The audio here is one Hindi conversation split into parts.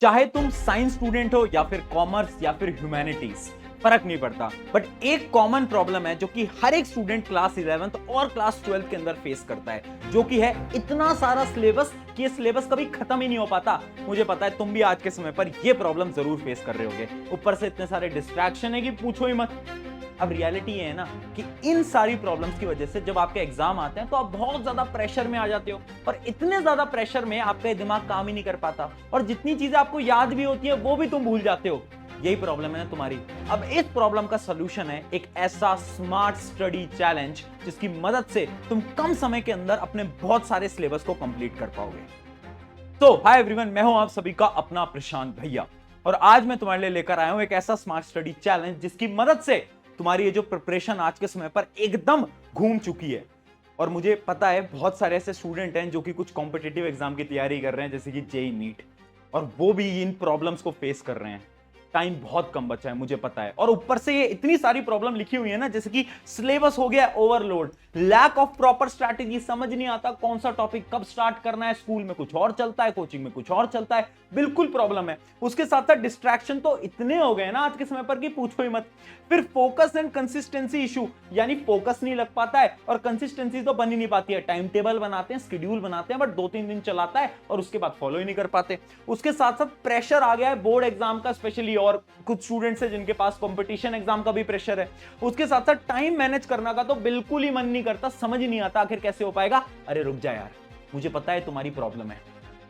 चाहे तुम साइंस स्टूडेंट हो या फिर कॉमर्स या फिर ह्यूमैनिटीज, फर्क नहीं पड़ता। बट एक कॉमन प्रॉब्लम है जो कि हर एक स्टूडेंट क्लास 11th और क्लास 12th के अंदर फेस करता है, जो कि है इतना सारा सिलेबस कि ये सिलेबस कभी खत्म ही नहीं हो पाता। मुझे पता है तुम भी आज के समय पर ये प्रॉब्लम जरूर फेस कर रहे होगे। ऊपर से इतने सारे डिस्ट्रैक्शन है कि पूछो ही मत। अब रियलिटी ये है ना कि इन सारी प्रॉब्लम्स की वजह से जब आपके एग्जाम आते हैं तो आप बहुत ज्यादा प्रेशर में आ जाते हो, और इतने ज्यादा प्रेशर में आपका दिमाग काम ही नहीं कर पाता, और जितनी चीजें आपको याद भी होती है वो भी तुम भूल जाते हो। यही प्रॉब्लम है ना तुम्हारी। अब इस प्रॉब्लम का सॉल्यूशन है एक ऐसा स्मार्ट स्टडी चैलेंज जिसकी मदद से तुम कम समय के अंदर अपने बहुत सारे सिलेबस को कंप्लीट कर पाओगे। तो हाय एवरीवन, मैं हूं आप सभी का अपना प्रशांत भैया, और आज मैं तुम्हारे लिए लेकर आया हूं एक ऐसा स्मार्ट स्टडी चैलेंज जिसकी मदद से तुम्हारी ये जो प्रिपरेशन आज के समय पर एकदम घूम चुकी है। और मुझे पता है बहुत सारे ऐसे स्टूडेंट हैं जो कि कुछ कॉम्पिटिटिव एग्जाम की तैयारी कर रहे हैं, जैसे कि जेई नीट, और वो भी इन प्रॉब्लम्स को फेस कर रहे हैं। टाइम बहुत कम बचा है, मुझे पता है। और ऊपर से ये इतनी सारी प्रॉब्लम लिखी हुई है ना, जैसे कि सिलेबस हो गया overload, lack of proper strategy, समझ नहीं आता कौन सा टॉपिक कब स्टार्ट करना है, स्कूल में कुछ और चलता है, कोचिंग में कुछ और चलता है, बिल्कुल प्रॉब्लम है। उसके साथ साथ डिस्ट्रैक्शन तो इतने हो गए ना आज के समय पर कि पूछो ही मत। फिर फोकस एंड कंसिस्टेंसी इशू, यानी फोकस नहीं लग पाता है और कंसिस्टेंसी तो बन ही नहीं पाती है। टाइम टेबल बनाते हैं, शेड्यूल बनाते हैं, बट 2-3 दिन चलाता है और उसके बाद फॉलो ही नहीं कर पाते। उसके साथ साथ प्रेशर आ गया है बोर्ड एग्जाम का स्पेशली, और कुछ स्टूडेंट्स हैं जिनके पास कंपटीशन एग्जाम का भी प्रेशर है। उसके साथ साथ टाइम मैनेज करने का तो बिल्कुल ही मन नहीं करता, समझ ही नहीं आता आखिर कैसे हो पाएगा। अरे रुक जा यार, मुझे पता है तुम्हारी प्रॉब्लम है,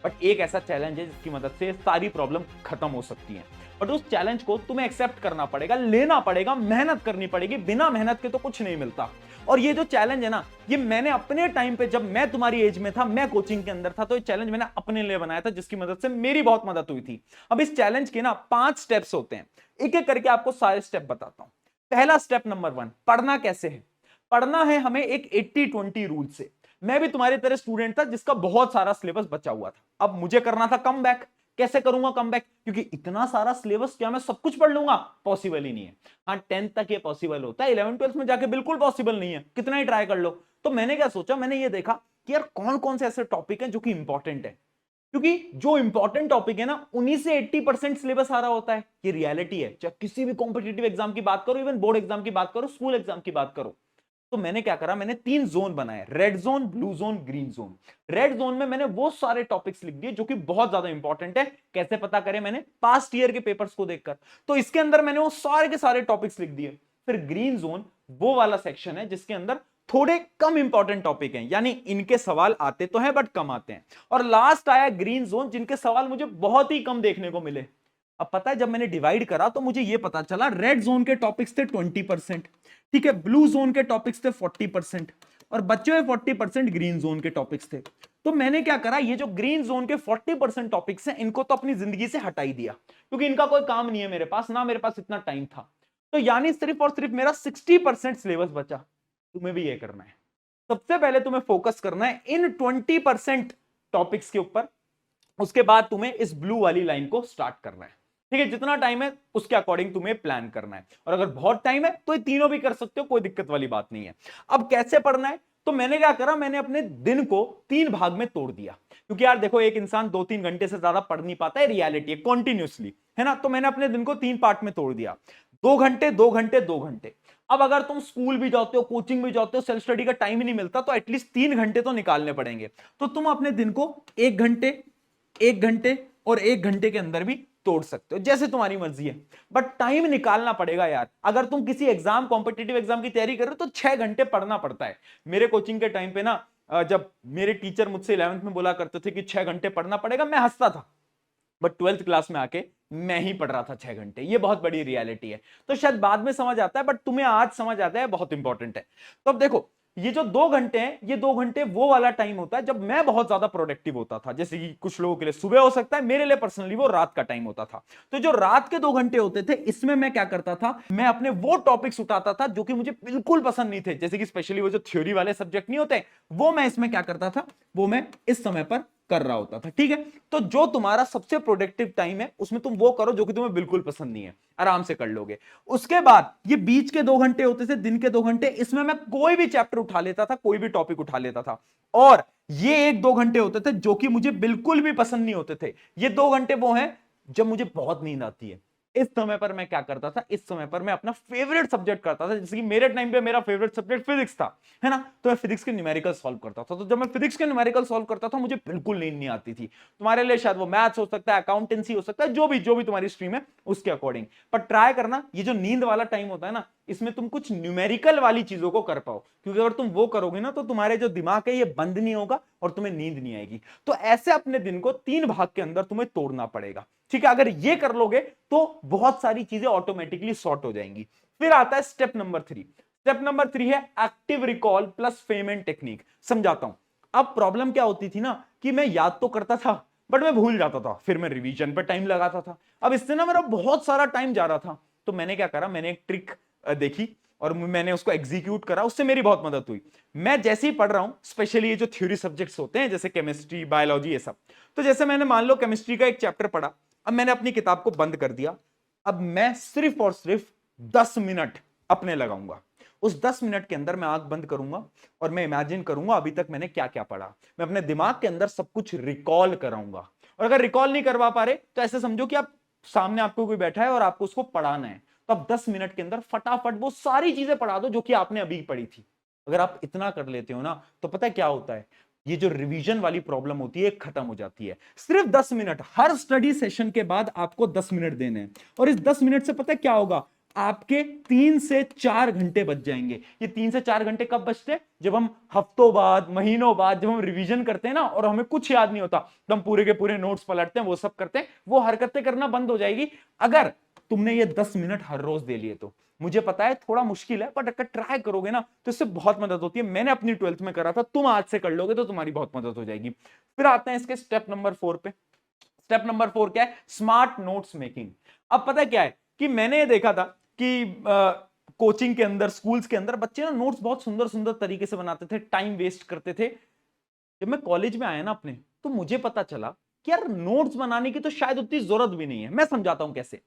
बट एक ऐसा चैलेंज है जिसकी मदद से सारी प्रॉब्लम खत्म हो सकती है। बट उस चैलेंज को तुम्हें एक्सेप्ट करना पड़ेगा, लेना पड़ेगा, मेहनत करनी पड़ेगी। बिना मेहनत के तो कुछ नहीं मिलता। और ये जो चैलेंज है ना, ये मैंने अपने टाइम पे, जब मैं तुम्हारी एज में था, मैं कोचिंग के अंदर था, तो ये चैलेंज मैंने अपने लिए बनाया था, जिसकी मदद से मेरी बहुत मदद हुई थी। अब इस चैलेंज के ना 5 स्टेप्स होते हैं, एक एक करके आपको सारे स्टेप बताता हूं। पहला स्टेप नंबर 1, पढ़ना कैसे है। पढ़ना है हमें एक 80-20 रूल से। मैं भी तुम्हारी तरह स्टूडेंट था जिसका बहुत सारा सिलेबस बचा हुआ था। अब मुझे करना था कम बैक। कैसे करूंगा कम बैक, क्योंकि इतना सारा सिलेबस क्या मैं सब कुछ पढ़ लूंगा, पॉसिबल ही नहीं है। हाँ 10th तक ये पॉसिबल होता है, 11th-12th में जाके बिल्कुल पॉसिबल नहीं है, कितना ही ट्राई कर लो। तो मैंने क्या सोचा, मैंने ये देखा कि यार कौन कौन से ऐसे टॉपिक हैं जो कि इंपॉर्टेंट है, क्योंकि जो इंपॉर्टेंट टॉपिक है ना उन्हीं से 80% सिलेबस आ रहा होता है। ये रियलिटी है, चाहे किसी भी कॉम्पिटिटिव एग्जाम की बात करो, इवन बोर्ड एग्जाम की बात करो, स्कूल एग्जाम की बात करो। तो मैंने क्या करा, मैंने 3 जोन बनाए, red zone, blue zone, green zone. Red zone में मैंने वो सारे टॉपिक्स लिख दिए जो कि बहुत ज्यादा इंपॉर्टेंट है। कैसे पता करें, मैंने पास्ट ईयर के पेपर्स को देखकर। तो इसके अंदर मैंने वो सारे के सारे टॉपिक्स लिख दिए। फिर ग्रीन जोन वो वाला सेक्शन है जिसके अंदर थोड़े कम इंपॉर्टेंट टॉपिक हैं, यानी इनके सवाल आते तो हैं बट कम आते हैं। और लास्ट आया ग्रीन जोन, जिनके सवाल मुझे बहुत ही कम देखने को मिले। अब पता है, जब मैंने डिवाइड करा तो मुझे यह पता चला, रेड जोन के टॉपिक्स थे 20%, ठीक है, ब्लू जोन के टॉपिक्स थे 40%, और बचे हुए 40% ग्रीन जोन के टॉपिक्स थे। तो मैंने क्या करा, ये जो ग्रीन जोन के 40% टॉपिक्स हैं, इनको तो अपनी जिंदगी से हटा ही दिया, क्योंकि इनका कोई काम नहीं है मेरे पास, ना मेरे पास इतना टाइम था। तो यानी सिर्फ और सिर्फ मेरा 60% सिलेबस बचा। तुम्हें भी ये करना है। सबसे पहले तुम्हें फोकस करना है इन 20% टॉपिक्स के ऊपर। उसके बाद तुम्हें इस ब्लू वाली लाइन को स्टार्ट करना है। ठीक है, जितना टाइम है उसके अकॉर्डिंग तुम्हें प्लान करना है, और अगर बहुत टाइम है तो ये तीनों भी कर सकते हो, कोई दिक्कत वाली बात नहीं है। अब कैसे पढ़ना है, तो मैंने क्या करा, मैंने अपने दिन को 3 भाग में तोड़ दिया, क्योंकि यार देखो एक इंसान 2-3 घंटे से ज्यादा पढ़ नहीं पाता है, रियलिटी है, कॉन्टिन्यूसली, है ना। तो मैंने अपने दिन को 3 पार्ट में तोड़ दिया, 2 घंटे 2 घंटे 2 घंटे। अब अगर तुम स्कूल भी जाते हो, कोचिंग भी जाते हो, सेल्फ स्टडी का टाइम ही नहीं मिलता, तो एटलीस्ट 3 घंटे तो निकालने पड़ेंगे। तो तुम अपने दिन को 1 घंटे, 1 घंटे और 1 घंटे के अंदर भी तोड़ सकते हो, जैसे तुम्हारी मर्जी है, बट टाइम निकालना पड़ेगा यार। अगर तुम किसी एग्जाम, कॉम्पिटिटिव एग्जाम की तैयारी कर रहे हो तो 6 घंटे पढ़ना पड़ता है। मेरे कोचिंग के टाइम पे ना, जब मेरे टीचर मुझसे 11th में बोला करते थे कि 6 घंटे पढ़ना पड़ेगा, मैं हंसता था, बट 12th क्लास में आके मैं ही पढ़ रहा था 6 घंटे। ये बहुत बड़ी रियलिटी है। तो शायद बाद में समझ आता है, बट तुम्हें आज समझ आता है, बहुत इंपॉर्टेंट है। तो अब देखो, ये जो 2 घंटे हैं, ये 2 घंटे वो वाला टाइम होता है जब मैं बहुत ज्यादा प्रोडक्टिव होता था। जैसे कि कुछ लोगों के लिए सुबह हो सकता है, मेरे लिए पर्सनली वो रात का टाइम होता था। तो जो रात के 2 घंटे होते थे, इसमें मैं क्या करता था, मैं अपने वो टॉपिक्स उठाता था जो कि मुझे बिल्कुल पसंद नहीं थे, जैसे कि स्पेशली वो जो थ्योरी वाले सब्जेक्ट नहीं होते, वो मैं इसमें क्या करता था, वो मैं इस समय पर कर रहा होता था। ठीक है, तो जो तुम्हारा सबसे प्रोडक्टिव टाइम है उसमें तुम वो करो जो कि तुम्हें बिल्कुल पसंद नहीं है, आराम से कर लोगे। उसके बाद ये बीच के 2 घंटे होते थे, दिन के 2 घंटे, इसमें मैं कोई भी चैप्टर उठा लेता था, कोई भी टॉपिक उठा लेता था। और ये 1-2 घंटे होते थे जो कि मुझे बिल्कुल भी पसंद नहीं होते थे। ये 2 घंटे वो हैं जब मुझे बहुत नींद आती है। इस समय पर मैं क्या करता था, इस समय पर मैं अपना फेवरेट सब्जेक्ट करता था। जैसे कि मेरे टाइम पे मेरा फेवरेट सब्जेक्ट फिजिक्स था, है ना, तो मैं फिजिक्स के न्यूमेरिकल सॉल्व करता था। तो जब मैं फिजिक्स के न्यूमेरिकल सॉल्व करता था मुझे बिल्कुल नींद नहीं आती थी। तुम्हारे लिए शायद वो मैथ्स हो सकता है, अकाउंटेंसी हो सकता है, जो भी तुम्हारी स्ट्रीम है उसके अकॉर्डिंग। पर ट्राई करना, ये जो नींद वाला टाइम होता है ना, इसमें तुम कुछ न्यूमेरिकल वाली चीजों को कर पाओ, क्योंकि अगर तुम वो करोगे ना तो तुम्हारे जो दिमाग है ये बंद नहीं होगा और तुम्हें नींद नहीं आएगी। तो ऐसे अपने दिन को 3 भाग के अंदर तुम्हें तोड़ना पड़ेगा, ठीक है। अगर ये कर लोगे तो बहुत सारी चीजें ऑटोमेटिकली सॉर्ट हो जाएंगी। फिर आता है स्टेप नंबर 3। स्टेप नंबर 3 है एक्टिव रिकॉल प्लस फेमेंट टेक्निक। समझाता हूं। अब प्रॉब्लम क्या होती थी ना कि मैं याद तो करता था बट मैं भूल जाता था, फिर मैं रिवीजन पर टाइम लगाता था। अब इससे ना मेरा बहुत सारा टाइम जा रहा था। तो मैंने क्या करा, मैंने एक ट्रिक देखी और मैंने उसको एग्जीक्यूट करा, उससे मेरी बहुत मदद हुई। मैं जैसे ही पढ़ रहा हूं, स्पेशली ये जो थ्योरी सब्जेक्ट्स होते हैं जैसे केमिस्ट्री, बायोलॉजी, ये सब, तो जैसे मैंने मान लो केमिस्ट्री का एक चैप्टर पढ़ा, अब मैंने अपनी किताब को बंद कर दिया। अब मैं सिर्फ और सिर्फ 10 मिनट अपने लगाऊंगा। उस 10 मिनट के अंदर मैं आंख बंद करूंगा और मैं इमेजिन करूंगा अभी तक मैंने क्या क्या पढ़ा। मैं अपने दिमाग के अंदर सब कुछ रिकॉल कराऊंगा। और अगर रिकॉल नहीं करवा पा रहे तो ऐसे समझो कि आप सामने आपको कोई बैठा है और आपको उसको पढ़ाना है, तो आप 10 मिनट के अंदर फटाफट वो सारी चीजें पढ़ा दो जो कि आपने अभी पढ़ी थी। अगर आप इतना कर लेते हो ना तो पता है क्या होता है, ये जो रिवीजन वाली प्रॉब्लम होती है खत्म हो जाती है। सिर्फ 10 मिनट हर स्टडी सेशन के बाद आपको 10 मिनट देने हैं। और इस 10 मिनट से पता है क्या होगा, आपके 3 से 4 घंटे बच जाएंगे। ये 3 से 4 घंटे कब बचते हैं, जब हम हफ्तों बाद, महीनों बाद जब हम रिवीजन करते हैं ना और हमें कुछ याद नहीं होता, तो हम पूरे के पूरे नोट्स पलटते हैं, वो सब करते हैं, वो हरकतें करना बंद हो जाएगी अगर तुमने ये 10 मिनट हर रोज दे लिए तो। मुझे पता है थोड़ा मुश्किल है, बट अगर ट्राई करोगे ना तो इससे बहुत मदद होती है। मैंने अपनी 12th में करा था, तुम आज से कर लोगे तो तुम्हारी बहुत मदद हो जाएगी। फिर आते हैं इसके स्टेप नंबर 4 पे। स्टेप नंबर 4 क्या है, स्मार्ट नोट्स मेकिंग। अब पता है क्या है कि मैंने ये देखा था कि कोचिंग के अंदर, स्कूल्स के अंदर बच्चे ना नोट्स बहुत सुंदर सुंदर तरीके से बनाते थे, टाइम वेस्ट करते थे। जब मैं कॉलेज में आया ना अपने, तो मुझे पता चला कि यार नोट्स बनाने की तो शायद उतनी जरूरत भी नहीं है। मैं समझाता हूं कैसे।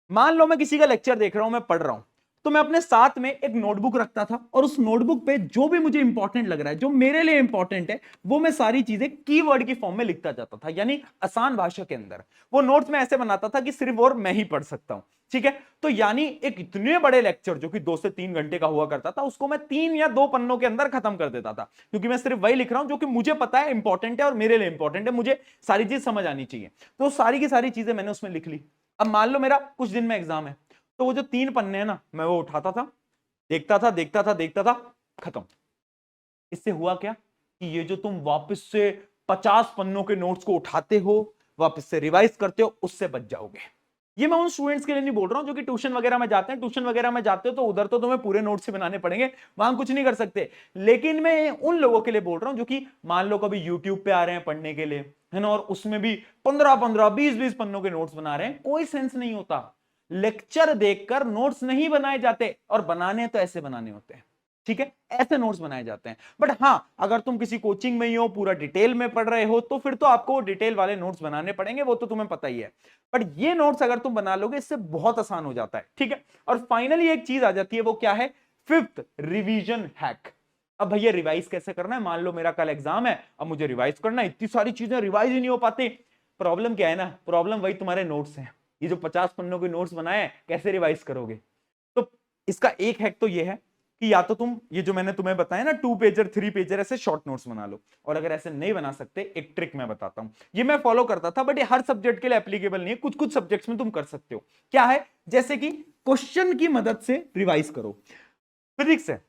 मान लो मैं किसी का लेक्चर देख रहा हूं, मैं पढ़ रहा हूं, तो मैं अपने साथ में एक नोटबुक रखता था और उस नोटबुक पे जो भी मुझे इंपॉर्टेंट लग रहा है, जो मेरे लिए इंपॉर्टेंट है, वो मैं सारी चीजें कीवर्ड की फॉर्म में लिखता जाता था, यानी आसान भाषा के अंदर। वो नोट्स में ऐसे बनाता था कि सिर्फ और मैं ही पढ़ सकता हूं, ठीक है। तो यानी एक इतने बड़े लेक्चर जो कि 2 से 3 घंटे का हुआ करता था, उसको मैं 3 या 2 पन्नों के अंदर खत्म कर देता था, क्योंकि मैं सिर्फ वही लिख रहा हूं जो कि मुझे पता है इंपॉर्टेंट है और मेरे लिए इंपॉर्टेंट है, मुझे सारी चीज समझ आनी चाहिए। तो सारी की सारी चीजें मैंने उसमें लिख ली। अब मान लो मेरा कुछ दिन में एग्जाम है, तो वो जो 3 पन्ने हैं ना, मैं वो उठाता था, देखता था, देखता था, देखता था, खत्म। इससे हुआ क्या कि ये जो तुम वापस से 50 पन्नों के नोट्स को उठाते हो, वापस से रिवाइज करते हो, उससे बच जाओगे। ये मैं उन स्टूडेंट्स के लिए नहीं बोल रहा हूं जो कि ट्यूशन वगैरह में जाते हैं। ट्यूशन वगैरह में जाते हो तो उधर तो तुम्हें पूरे नोट्स ही बनाने पड़ेंगे, वहां कुछ नहीं कर सकते। लेकिन मैं उन लोगों के लिए बोल रहा हूं जो कि मान लो कभी यूट्यूब पे आ रहे हैं पढ़ने के लिए, है ना, और उसमें भी 15-15, 20-20 पन्नों के नोट्स बना रहे हैं। कोई सेंस नहीं होता। लेक्चर देखकर नोट्स नहीं बनाए जाते, और बनाने तो ऐसे बनाने होते हैं, ठीक है, ऐसे नोट्स बनाए जाते हैं। बट हां, अगर तुम किसी कोचिंग में ही हो, पूरा डिटेल में पढ़ रहे हो, तो फिर तो आपको डिटेल वाले नोट्स बनाने पड़ेंगे, वो तो तुम्हें पता ही है। बट ये नोट्स अगर तुम बना लोगे, इससे बहुत आसान हो जाता है, ठीक है। और फाइनली एक चीज आ जाती है, वो क्या है, 5th रिवीजन हैक। अब भैया रिवाइज कैसे करना है, मान लो मेरा कल एग्जाम है, अब मुझे रिवाइज करना है, इतनी सारी चीजें रिवाइज ही नहीं हो पाती। प्रॉब्लम क्या है ना, प्रॉब्लम वही तुम्हारे नोट्स हैं। ये जो 50 पन्नों के नोट्स बनाए हैं, कैसे रिवाइज करोगे। तो इसका एक हैक तो ये है कि या तो तुम ये जो मैंने तुम्हें बताया ना 2 पेजर 3 पेजर ऐसे शॉर्ट नोट्स बना लो। और अगर ऐसे नहीं बना सकते, एक ट्रिक मैं बताता हूं, ये मैं फॉलो करता था, बट ये हर सब्जेक्ट के लिए एप्लीकेबल नहीं है, कुछ कुछ सब्जेक्ट्स में तुम कर सकते हो। क्या है, जैसे कि क्वेश्चन की मदद से रिवाइज करो। फिजिक्स है,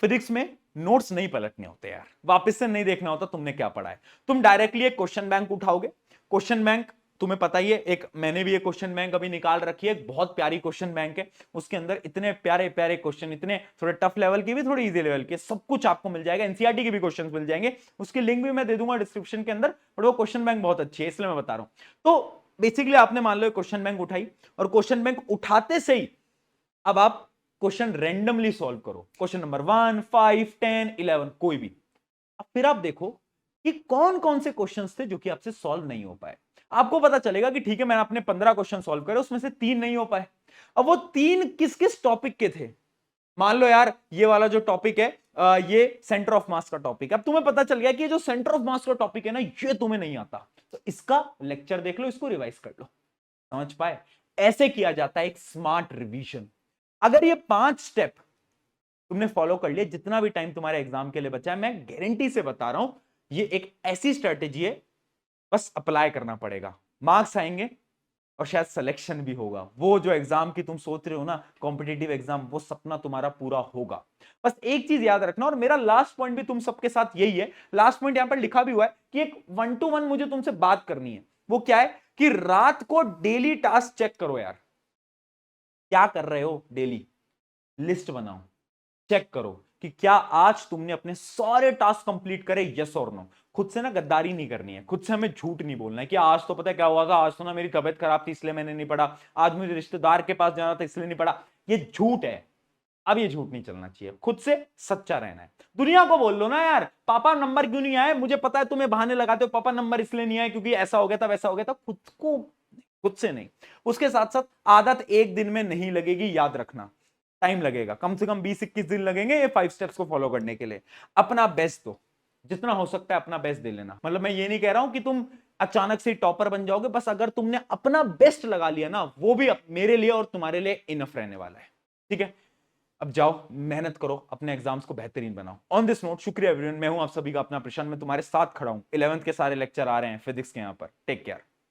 फिजिक्स में नोट्स नहीं पलटने होते यार, वापस से नहीं देखना होता तुमने क्या पढ़ा है। तुम डायरेक्टली एक क्वेश्चन बैंक उठाओगे। क्वेश्चन बैंक तुम्हें पता ही है, एक मैंने भी एक क्वेश्चन बैंक अभी निकाल रखी है, बहुत प्यारी क्वेश्चन बैंक है। उसके अंदर इतने प्यारे प्यारे क्वेश्चन, इतने थोड़े टफ लेवल के भी, थोड़े इजी लेवल के, सब कुछ आपको मिल जाएगा। एनसीईआरटी के भी क्वेश्चन मिल जाएंगे, उसकी लिंक भी मैं दे दूंगा डिस्क्रिप्शन के अंदर। पर वो क्वेश्चन बैंक बहुत अच्छी है, इसलिए मैं बता रहा हूं। तो बेसिकली आपने मान लो क्वेश्चन बैंक उठाई, और क्वेश्चन बैंक उठाते से ही अब आप क्वेश्चन रेंडमली सॉल्व करो। क्वेश्चन नंबर 1, 5, 10, 11, कोई भी। अब फिर आप देखो कि कौन कौन से क्वेश्चंस थे जो कि आपसे सॉल्व नहीं हो पाए। आपको पता चलेगा कि ठीक है, मैंने अपने 15 क्वेश्चन सॉल्व करे, उसमें से 3 नहीं हो पाए। अब वो 3 किस किस टॉपिक के थे। मान लो यार ये वाला जो टॉपिक है, ये सेंटर ऑफ मास का टॉपिक है। अब तुम्हें पता चल गया कि ये जो सेंटर ऑफ मास का टॉपिक है ना, ये तुम्हें नहीं आता, तो इसका लेक्चर देख लो, इसको रिवाइज कर लो। समझ पाए? ऐसे किया जाता है एक स्मार्ट रिवीजन। अगर ये 5 स्टेप तुमने फॉलो कर लिया, जितना भी टाइम तुम्हारे एग्जाम के लिए बचा है, मैं गारंटी से बता रहा हूं, ये एक ऐसी स्ट्रेटेजी है, बस अप्लाई करना पड़ेगा, मार्क्स आएंगे और शायद सिलेक्शन भी होगा। वो जो एग्जाम की तुम सोच रहे हो ना, कॉम्पिटिटिव एग्जाम, वो सपना तुम्हारा पूरा होगा। बस एक चीज याद रखना, और मेरा लास्ट पॉइंट भी तुम सबके साथ यही है, लास्ट पॉइंट यहां पर लिखा भी हुआ है कि एक 1 to 1 मुझे तुमसे बात करनी है। वो क्या है कि रात को डेली टास्क चेक करो यार, क्या कर रहे हो डेली, लिस्ट बनाओ, चेक करो कि क्या आज तुमने अपने सारे टास्क कंप्लीट करे, यस और नो। खुद से ना गद्दारी नहीं करनी है, खुद से हमें झूठ नहीं बोलना है कि आज तो पता है क्या हुआ था, आज तो ना मेरी तबीयत खराब थी इसलिए मैंने नहीं पढ़ा, आज मुझे रिश्तेदार के पास जाना था इसलिए नहीं पढ़ा। ये झूठ है, अब ये झूठ नहीं चलना चाहिए, खुद से सच्चा रहना है। दुनिया को बोल लो ना यार, पापा नंबर क्यों नहीं आए, मुझे पता है तुम्हें बहाने लगाते हो, पापा नंबर इसलिए नहीं आए क्योंकि ऐसा हो गया था वैसा हो गया था। खुद को, खुद से नहीं। उसके साथ साथ आदत एक दिन में नहीं लगेगी, याद रखना, टाइम लगेगा, कम से कम 20-21 दिन लगेंगे ये 5 स्टेप्स को फॉलो करने के लिए। अपना बेस्ट दो, जितना हो सकता है अपना बेस्ट दे लेना। मतलब मैं ये नहीं कह रहा हूं कि तुम अचानक से टॉपर बन जाओगे, बस अगर तुमने अपना बेस्ट लगा लिया ना, वो भी मेरे लिए और तुम्हारे लिए इनफ रहने वाला है। ठीक है, अब जाओ मेहनत करो, अपने एग्जाम्स को बेहतरीन बनाओ। ऑन दिस नोट, शुक्रिया एवरीवन, मैं हूं आप सभी का अपना प्रशांत, मैं तुम्हारे साथ खड़ा हूं। 11th के सारे लेक्चर आ रहे हैं फिजिक्स के यहां पर। Take care.